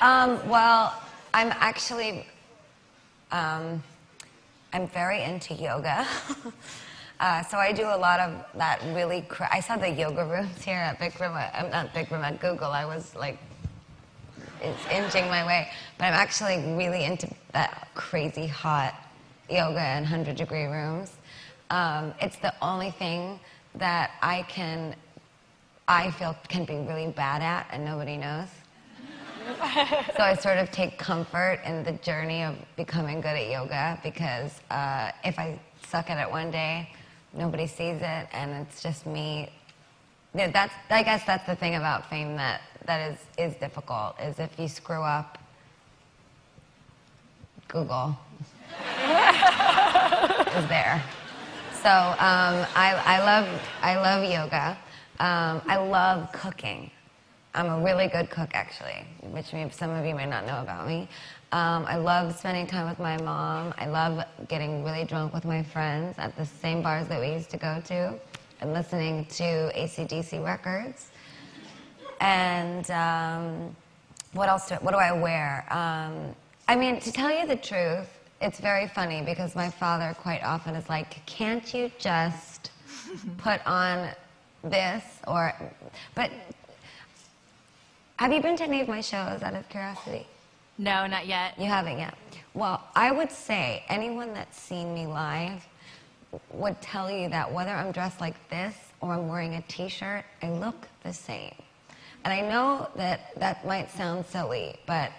Well, I'm actually, I'm very into yoga. So I do a lot of that really, I saw the yoga rooms here at Big Room, not Big Room, at Google. I was like, it's inching my way. But I'm actually really into that crazy hot yoga and 100-degree rooms. It's the only thing that I feel can be really bad at and nobody knows. So I sort of take comfort in the journey of becoming good at yoga because if I suck at it one day, nobody sees it and it's just me. I guess that's the thing about fame that is difficult, is if you screw up, Google is there. So I love yoga. I love cooking. I'm a really good cook, actually, which some of you may not know about me. I love spending time with my mom. I love getting really drunk with my friends at the same bars that we used to go to and listening to AC/DC records. And what else? What do I wear? I mean, to tell you the truth, it's very funny because my father quite often is like, can't you just put on this? But have you been to any of my shows out of curiosity? No, not yet. You haven't yet? Well, I would say anyone that's seen me live would tell you that whether I'm dressed like this or I'm wearing a t-shirt, I look the same. And I know that might sound silly, but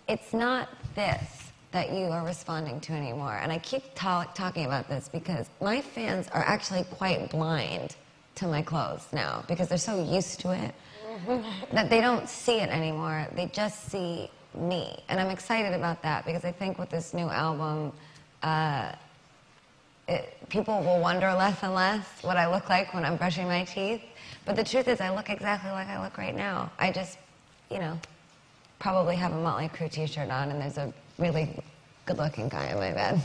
it's not this that you are responding to anymore. And I keep talking about this because my fans are actually quite blind to my clothes now because they're so used to it that they don't see it anymore. They just see me. And I'm excited about that because I think with this new album, people will wonder less and less what I look like when I'm brushing my teeth. But the truth is I look exactly like I look right now. I just, probably have a Motley Crue t-shirt on and there's a really good-looking guy in my bed.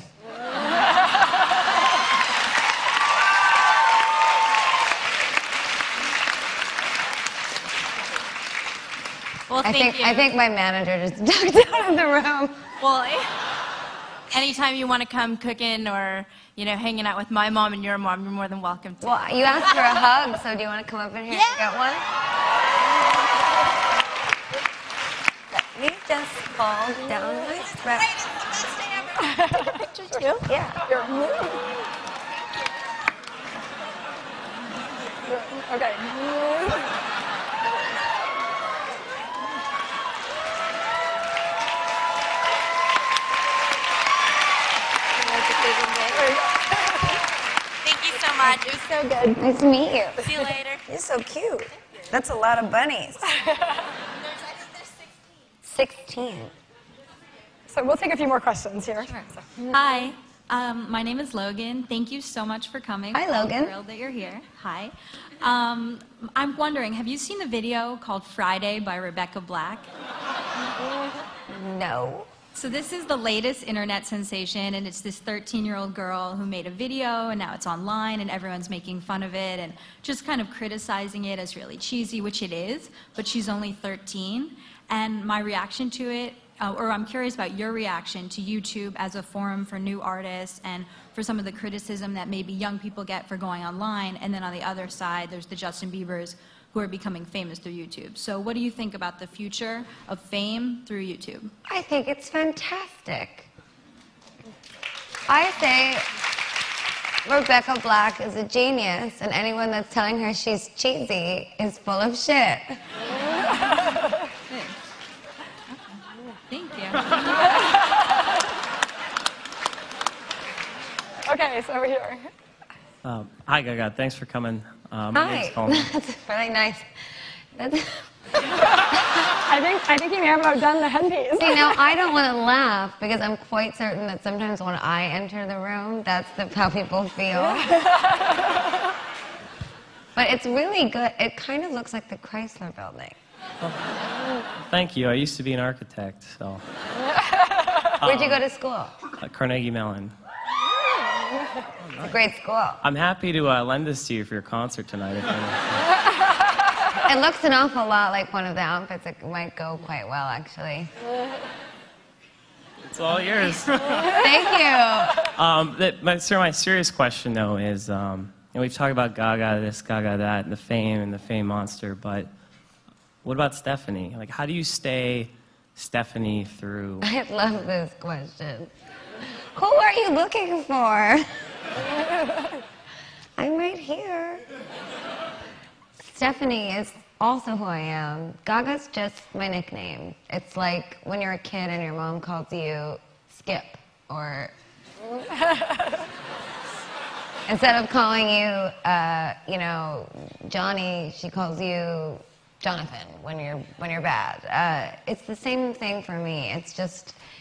Well, thank you. I think my manager just ducked out of the room. Well, anytime you want to come cooking or, hanging out with my mom and your mom, you're more than welcome to. Well, you asked for a hug, so do you want to come up in here and get one? Let me just fall down my strap. It's the best day ever. Picture too? Yeah. Okay. Thank you so much. You're so good. Nice to meet you. See you later. You're so cute. That's a lot of bunnies. I think there's 16. So we'll take a few more questions here. Sure. Hi, my name is Logan. Thank you so much for coming. Hi, Logan. I'm thrilled that you're here. Hi. I'm wondering, have you seen the video called Friday by Rebecca Black? No. So this is the latest internet sensation, and it's this 13-year-old girl who made a video, and now it's online, and everyone's making fun of it and just kind of criticizing it as really cheesy, which it is, but she's only 13. And my reaction to it, or I'm curious about your reaction to YouTube as a forum for new artists and for some of the criticism that maybe young people get for going online, and then on the other side, there's the Justin Biebers who are becoming famous through YouTube. So what do you think about the future of fame through YouTube? I think it's fantastic. I say Rebecca Black is a genius, and anyone that's telling her she's cheesy is full of shit. Thank you. Okay, so over here. Hi, Gaga. Thanks for coming. My name's Hi. Coleman. That's really nice. I think you may have outdone the headpiece. See, now I don't want to laugh because I'm quite certain that sometimes when I enter the room, that's how people feel. But it's really good. It kind of looks like the Chrysler Building. Thank you. I used to be an architect, so. Where'd you go to school? Carnegie Mellon. It's a great school. I'm happy to lend this to you for your concert tonight. If And It looks an awful lot like one of the outfits. It might go quite well, actually. It's all yours. Thank you. Sir, my serious question, though, is, we've talked about Gaga this, Gaga that, and the fame monster, but what about Stephanie? Like, how do you stay Stephanie through? I love this question. Who are you looking for? I'm right here. Stephanie is also who I am. Gaga's just my nickname. It's like when you're a kid and your mom calls you Skip, or instead of calling you, Johnny, she calls you Jonathan when you're bad. It's the same thing for me.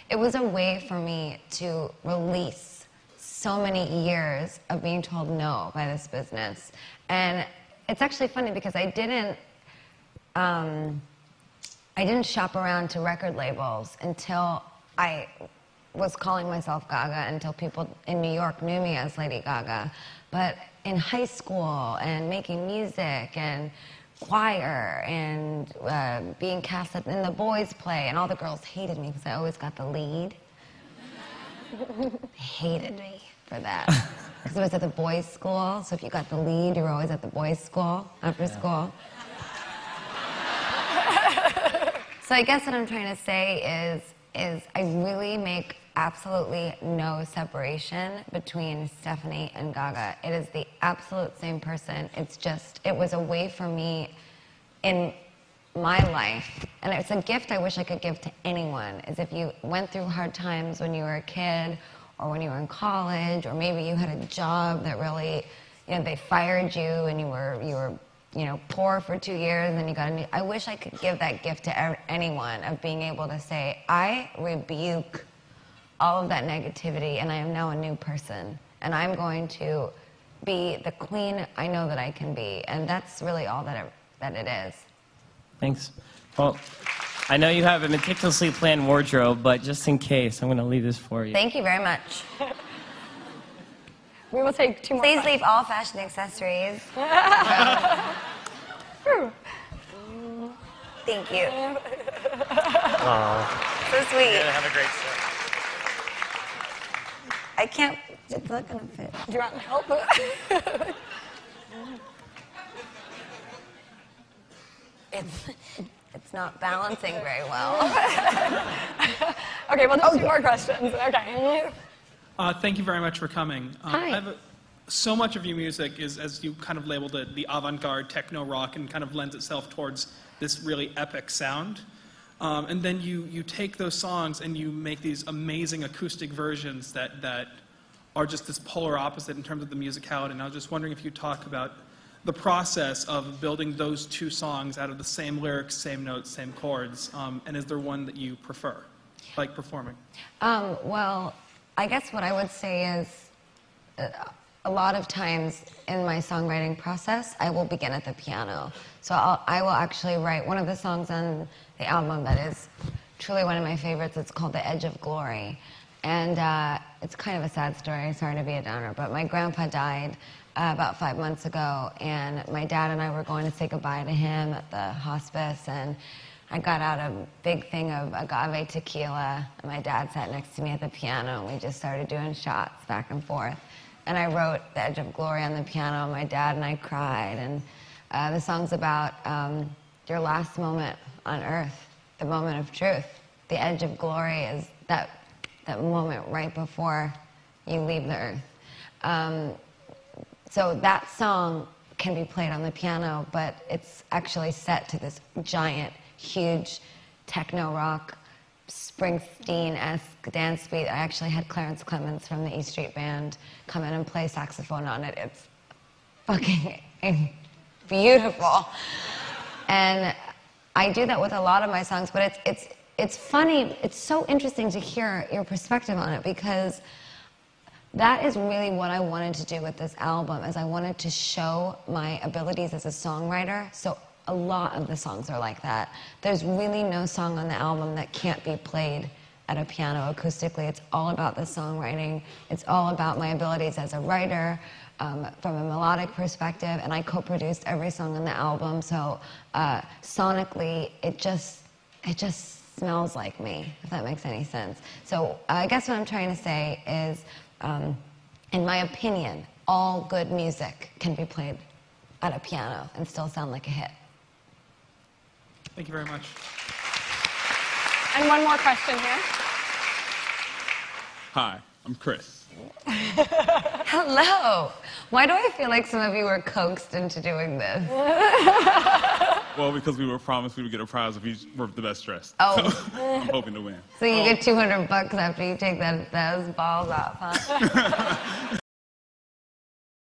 It was a way for me to release so many years of being told no by this business. And it's actually funny because I didn't shop around to record labels until I was calling myself Gaga, until people in New York knew me as Lady Gaga. But in high school and making music and choir and being cast in the boys' play, and all the girls hated me because I always got the lead. They hated me for that. Because it was at the boys' school, so if you got the lead, you were always at the boys' school, after school. So I guess what I'm trying to say is I really make absolutely no separation between Stephanie and Gaga. It is the absolute same person. It was a way for me in my life, and it's a gift I wish I could give to anyone, is if you went through hard times when you were a kid, or when you were in college, or maybe you had a job that really, they fired you and you were poor for 2 years and then you got a new, I wish I could give that gift to anyone, of being able to say, I rebuke all of that negativity and I am now a new person and I'm going to be the queen I know that I can be. And that's really all that it is. Thanks. Well, I know you have a meticulously planned wardrobe, but just in case, I'm going to leave this for you. Thank you very much. We will take 2 more Please questions. leave all fashion accessories. Thank you. Aww. So sweet. You're gonna have a great set. I can't, it's not gonna fit. Do you want help? It's not balancing very well. Okay, we'll do 2 more questions. Okay. Thank you very much for coming. Hi. So much of your music is, as you kind of labeled it, the avant-garde techno rock, and kind of lends itself towards this really epic sound. And then you take those songs and you make these amazing acoustic versions that are just this polar opposite in terms of the musicality. And I was just wondering if you talk about the process of building those 2 songs out of the same lyrics, same notes, same chords, and is there one that you prefer, like performing? Well, I guess what I would say is a lot of times in my songwriting process, I will begin at the piano. So I will actually write one of the songs on the album that is truly one of my favorites. It's called The Edge of Glory. And it's kind of a sad story, sorry to be a downer, but my grandpa died about 5 months ago, and my dad and I were going to say goodbye to him at the hospice, and I got out a big thing of agave tequila, and my dad sat next to me at the piano, and we just started doing shots back and forth. And I wrote The Edge of Glory on the piano, and my dad and I cried, and the song's about your last moment on earth, the moment of truth. The edge of glory is that moment right before you leave the earth. So that song can be played on the piano, but it's actually set to this giant, huge techno rock, Springsteen-esque dance beat. I actually had Clarence Clemens from the E Street Band come in and play saxophone on it. It's fucking beautiful. And I do that with a lot of my songs, but it's funny, it's so interesting to hear your perspective on it, because that is really what I wanted to do with this album, is I wanted to show my abilities as a songwriter. So a lot of the songs are like that. There's really no song on the album that can't be played at a piano acoustically. It's all about the songwriting. It's all about my abilities as a writer. from a melodic perspective, and I co-produced every song on the album, so sonically it just smells like me, if that makes any sense. So I guess what I'm trying to say is, in my opinion, all good music can be played at a piano and still sound like a hit. Thank you very much. And one more question here. Hi, I'm Chris. Hello. Why do I feel like some of you were coaxed into doing this? Well, because we were promised we would get a prize if we were the best dressed. Oh. So I'm hoping to win. So you get $200 after you take those balls off, huh?